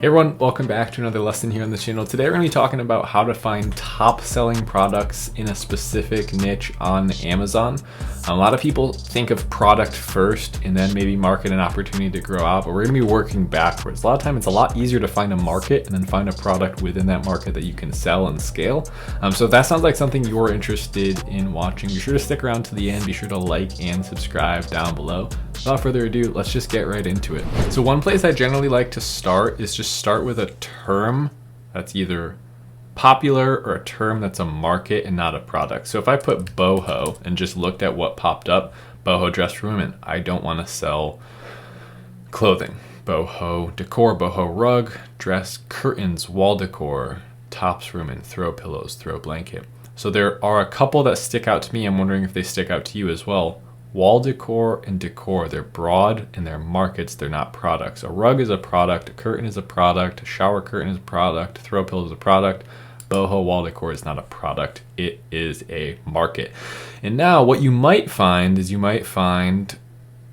Hey everyone, welcome back to another lesson here on the channel. Today we're going to be talking about how to find top selling products in a specific niche on Amazon. A lot of people think of product first and then maybe market an opportunity to grow out, but we're going to be working backwards. A lot of time it's a lot easier to find a market and then find a product within that market that you can sell and scale. So if that sounds like something you're interested in watching, be sure to stick around to the end. Be sure to like and subscribe down below. Without further ado, let's just get right into it. So one place I generally like to start is just start with a term that's either popular or a term that's a market and not a product. So if I put boho and just looked at what popped up, boho dress for women, I don't want to sell clothing. Boho decor, boho rug, dress, curtains, wall decor, tops for women, throw pillows, throw blanket. So there are a couple that stick out to me. I'm wondering if they stick out to you as well. Wall decor and decor, they're broad and they're markets, they're not products. A rug is a product, a curtain is a product, a shower curtain is a product, a throw pillow is a product. Boho wall decor is not a product, it is a market. And now what you might find is you might find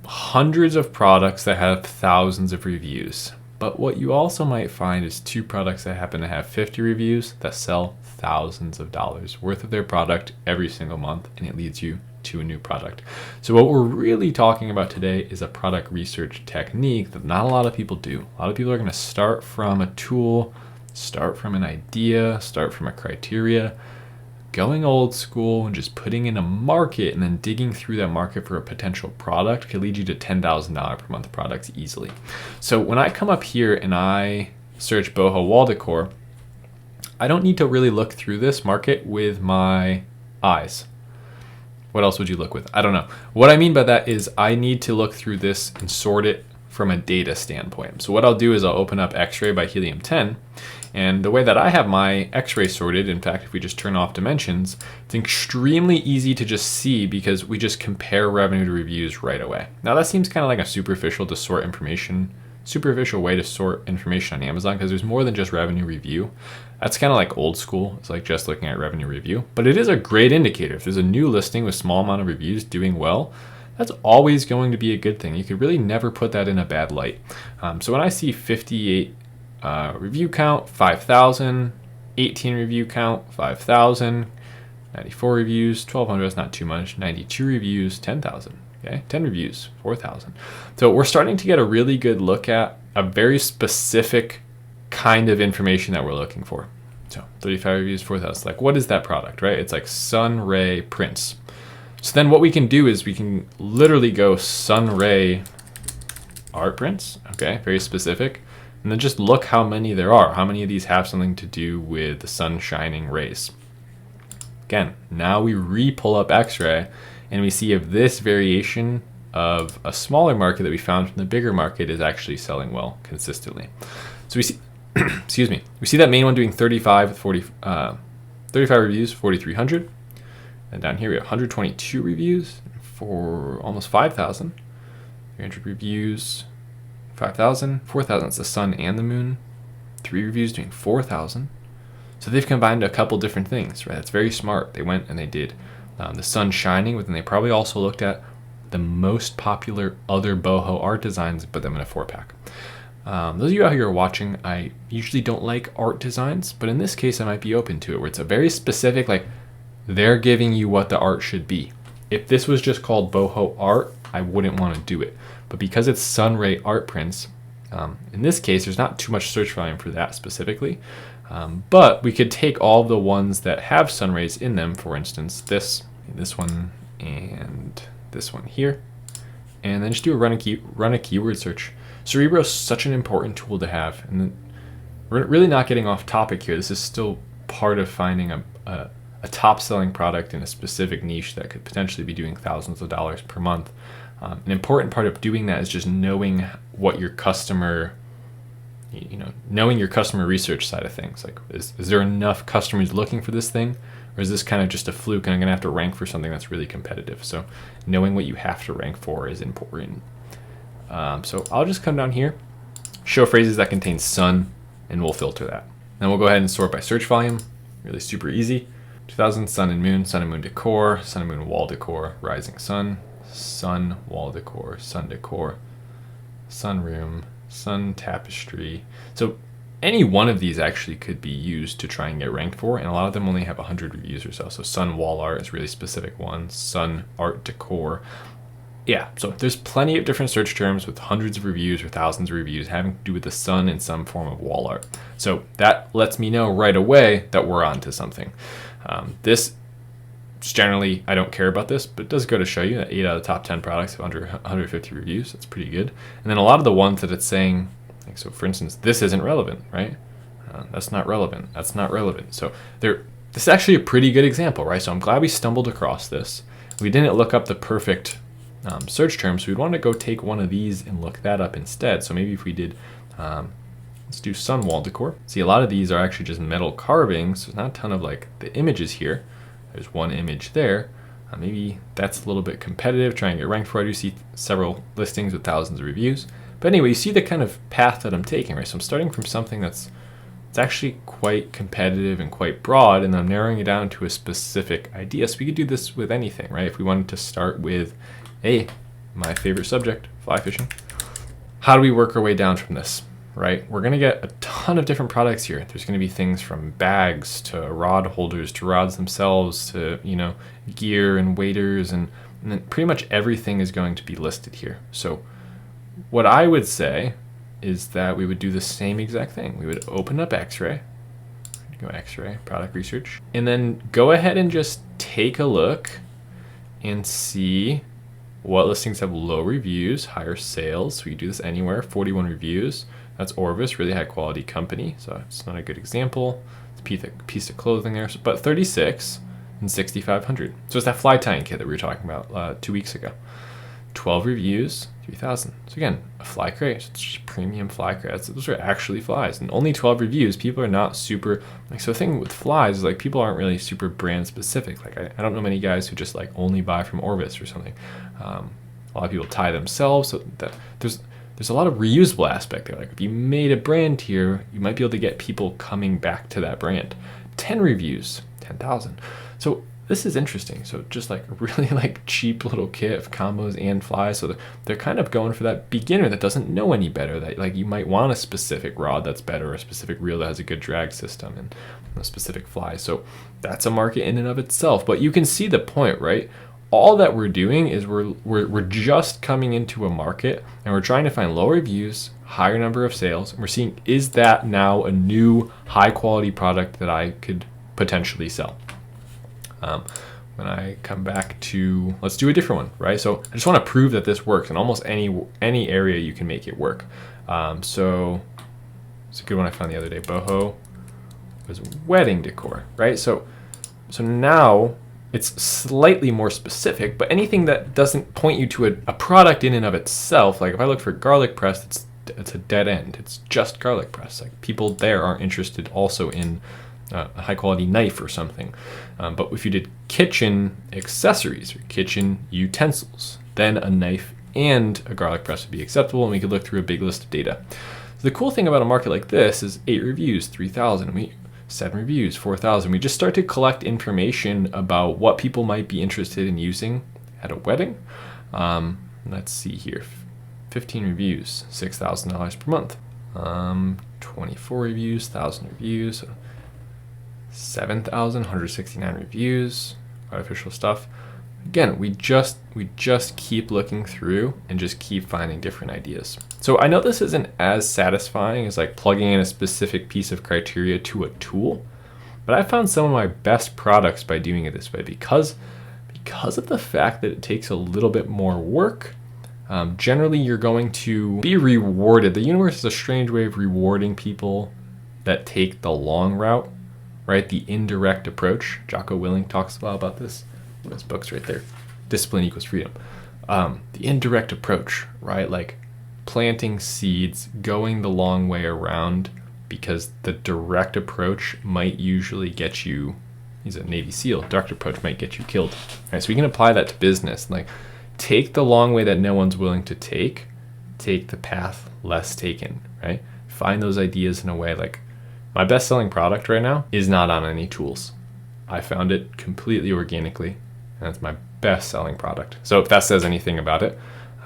hundreds of products that have thousands of reviews. But what you also might find is two products that happen to have 50 reviews that sell thousands of dollars worth of their product every single month, and it leads you to a new product. So what we're really talking about today is a product research technique that not a lot of people do. A lot of people are going to start from a tool, start from an idea, start from a criteria, going old school and just putting in a market and then digging through that market for a potential product could lead you to $10,000 per month products easily. So when I come up here and I search boho wall decor, I don't need to really look through this market with my eyes. What else would you look with? I don't know. What I mean by that is I need to look through this and sort it from a data standpoint. So what I'll do is I'll open up X-Ray by Helium 10. And the way that I have my X-Ray sorted, in fact, if we just turn off dimensions, it's extremely easy to just see because we just compare revenue to reviews right away. Now that seems kind of like a superficial way to sort information on Amazon because there's more than just revenue review. That's kind of like old school. It's like just looking at revenue review, but it is a great indicator. If there's a new listing with small amount of reviews doing well, that's always going to be a good thing. You could really never put that in a bad light. So when I see 58 review count, 5,000, 18 review count, 5,000, 94 reviews, 1,200, that's not too much, 92 reviews, 10,000. Okay, 10 reviews, 4,000. So we're starting to get a really good look at a very specific kind of information that we're looking for. So 35 reviews, 4,000. Like, what is that product, right? It's like sun ray prints. So then what we can do is we can literally go sun ray art prints. Okay, very specific. And then just look how many there are. How many of these have something to do with the sun shining rays? Again, now we re-pull up X-Ray and we see if this variation of a smaller market that we found from the bigger market is actually selling well consistently. So we see, excuse me, we see that main one doing 35 reviews, 4,300. And down here we have 122 reviews for almost 5,000. 300 reviews, 5,000, 4,000. It's the sun and the moon. 3 reviews doing 4,000. So they've combined a couple different things, right? That's very smart. They went and they did the sun shining, but then they probably also looked at the most popular other boho art designs and put them in a 4-pack. Those of you out here who are watching, I usually don't like art designs, but in this case I might be open to it, where it's a very specific, like they're giving you what the art should be. If this was just called boho art, I wouldn't want to do it. But because it's sun ray art prints, in this case, there's not too much search volume for that specifically. But we could take all the ones that have sun rays in them, for instance, this one, and this one here, and then just do a run a keyword search. Cerebro is such an important tool to have, and we're really not getting off topic here. This is still part of finding a top selling product in a specific niche that could potentially be doing thousands of dollars per month. An important part of doing that is just knowing what your customer, knowing your customer research side of things. Like, is there enough customers looking for this thing? Or is this kind of just a fluke and I'm gonna have to rank for something that's really competitive? So knowing what you have to rank for is important. So I'll just come down here, show phrases that contain sun, and we'll filter that. Then we'll go ahead and sort by search volume. Really super easy. 2000 sun and moon decor, sun and moon wall decor, rising sun, sun wall decor, sunroom, sun tapestry. So any one of these actually could be used to try and get ranked for, and a lot of them only have 100 reviews or so. So sun wall art is a really specific one, sun art decor. Yeah, so there's plenty of different search terms with hundreds of reviews or thousands of reviews having to do with the sun in some form of wall art. So that lets me know right away that we're onto something. This generally, I don't care about this, but it does go to show you that 8 out of the top 10 products have under 150 reviews. That's pretty good. And then a lot of the ones that it's saying, like, so for instance, this isn't relevant, right? That's not relevant. That's not relevant. So this is actually a pretty good example, right? So I'm glad we stumbled across this. We didn't look up the perfect search terms, so we'd want to go take one of these and look that up instead. So maybe if we did, let's do sun wall decor. See, a lot of these are actually just metal carvings. So there's not a ton of like the images here. There's one image there. Maybe that's a little bit competitive, trying to get ranked for. I do see several listings with thousands of reviews. But anyway, you see the kind of path that I'm taking, right? So I'm starting from something it's actually quite competitive and quite broad, and I'm narrowing it down to a specific idea. So we could do this with anything, right? If we wanted to start with, my favorite subject, fly fishing. How do we work our way down from this, right? We're gonna get a ton of different products here. There's gonna be things from bags to rod holders to rods themselves to, gear and waders, and then pretty much everything is going to be listed here. So what I would say is that we would do the same exact thing. We would open up X-Ray, go X-Ray, product research, and then go ahead and just take a look and see what listings have low reviews, higher sales. So we can do this anywhere. 41 reviews. That's Orvis, really high quality company. So it's not a good example. It's a piece of clothing there, but 36 and 6,500. So it's that fly tying kit that we were talking about 2 weeks ago. 12 reviews, 3,000. So again, a fly crate. It's just premium fly crate. Those are actually flies, and only 12 reviews. People are not super like. So the thing with flies is like people aren't really super brand specific. Like I don't know many guys who just like only buy from Orvis or something. A lot of people tie themselves. So that there's a lot of reusable aspect there. Like if you made a brand here, you might be able to get people coming back to that brand. 10 reviews, 10,000. So this is interesting. So just like a really like cheap little kit of combos and flies. So they're kind of going for that beginner that doesn't know any better. That like you might want a specific rod that's better, a specific reel that has a good drag system, and a specific fly. So that's a market in and of itself. But you can see the point, right? All that we're doing is we're just coming into a market and we're trying to find low reviews, higher number of sales. And we're seeing, is that now a new high quality product that I could potentially sell? When I come back to, let's do a different one, right? So I just want to prove that this works in almost any area you can make it work. So it's a good one I found the other day. Boho was wedding decor, right? So now it's slightly more specific, but anything that doesn't point you to a product in and of itself, like if I look for garlic press, it's a dead end. It's just garlic press. Like people there aren't interested also in a high quality knife or something. But if you did kitchen accessories or kitchen utensils, then a knife and a garlic press would be acceptable, and we could look through a big list of data. So the cool thing about a market like this is 8 reviews, 3,000. 7 reviews, 4,000. We just start to collect information about what people might be interested in using at a wedding. Let's see here. 15 reviews, $6,000 per month. 24 reviews, 1,000 reviews. 7,169 reviews, artificial stuff. Again, we just keep looking through and just keep finding different ideas. So I know this isn't as satisfying as like plugging in a specific piece of criteria to a tool, but I found some of my best products by doing it this way because of the fact that it takes a little bit more work. Generally, you're going to be rewarded. The universe is a strange way of rewarding people that take the long route, right? The indirect approach. Jocko Willink talks a lot about this. His book's right there. Discipline equals freedom. The indirect approach, right? Like planting seeds, going the long way around, because the direct approach might usually get you, he's a Navy SEAL, direct approach might get you killed. Right? So we can apply that to business. Like take the long way that no one's willing to take the path less taken, right? Find those ideas in a way. Like my best-selling product right now is not on any tools. I found it completely organically. And that's my best selling product. So if that says anything about it,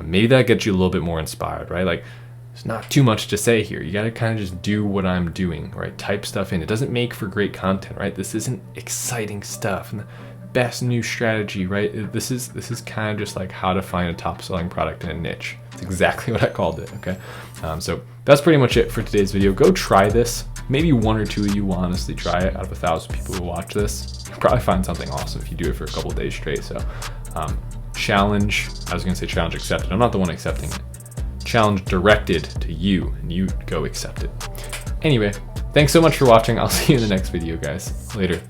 maybe that gets you a little bit more inspired, right? Like There's not too much to say here. You got to kind of just do what I'm doing, right? Type stuff in. It doesn't make for great content, right? This isn't exciting stuff and the best new strategy, right? This is kind of just like how to find a top selling product in a niche. It's exactly what I called it, okay? So that's pretty much it for today's video. Go try this. Maybe one or two of you will honestly try it out of 1,000 people who watch this. You'll probably find something awesome if you do it for a couple of days straight. So challenge, I was gonna say challenge accepted. I'm not the one accepting it. Challenge directed to you and you go accept it. Anyway, thanks so much for watching. I'll see you in the next video, guys. Later.